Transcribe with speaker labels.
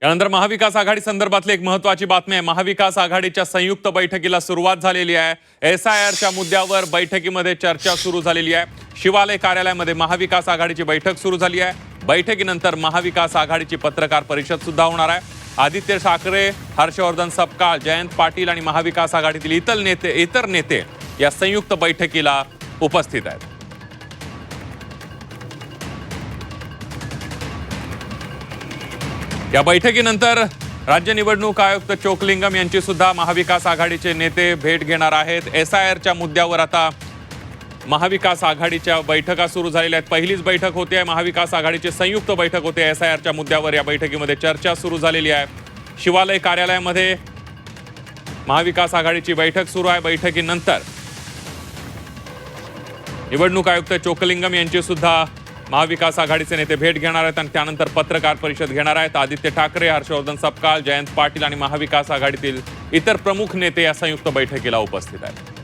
Speaker 1: यानंतर महाविकास आघाडी संदर्भातली एक महत्त्वाची बातमी आहे। महाविकास आघाडीच्या संयुक्त बैठकीला सुरुवात झालेली आहे। SIRच्या मुद्द्यावर बैठकीमध्ये चर्चा सुरू झालेली आहे। शिवालय कार्यालयामध्ये महाविकास आघाडीची बैठक सुरू झाली आहे। बैठकीनंतर महाविकास आघाडीची पत्रकार परिषद सुद्धा होणार आहे। आदित्य ठाकरे, हर्षवर्धन सपकाळ, जयंत पाटील आणि महाविकास आघाडीतील इतर नेते या संयुक्त बैठकीला उपस्थित आहेत। या बैठकीनंतर राज्य निवडणूक आयुक्त चोकलिंगम यांची सुद्धा महाविकास आघाडीचे नेते भेट घेणार आहेत। SIRच्या मुद्द्यावर आता महाविकास आघाडीच्या बैठका सुरू झालेल्या आहेत। पहिलीच बैठक होते, महाविकास आघाडीची संयुक्त बैठक होते। SIRच्या मुद्द्यावर या बैठकीमध्ये चर्चा सुरू झालेली आहे। शिवालय कार्यालयामध्ये महाविकास आघाडीची बैठक सुरू आहे। बैठकीनंतर निवडणूक आयुक्त चोकलिंगम यांची सुद्धा महाविकास आघाडीचे नेते भेट घेणार आहेत आणि त्यानंतर पत्रकार परिषद घेणार आहेत। आदित्य ठाकरे, हर्षवर्धन सपकाळ, जयंत पाटील आणि महाविकास आघाडीतील इतर प्रमुख नेते या संयुक्त बैठकीला उपस्थित आहेत।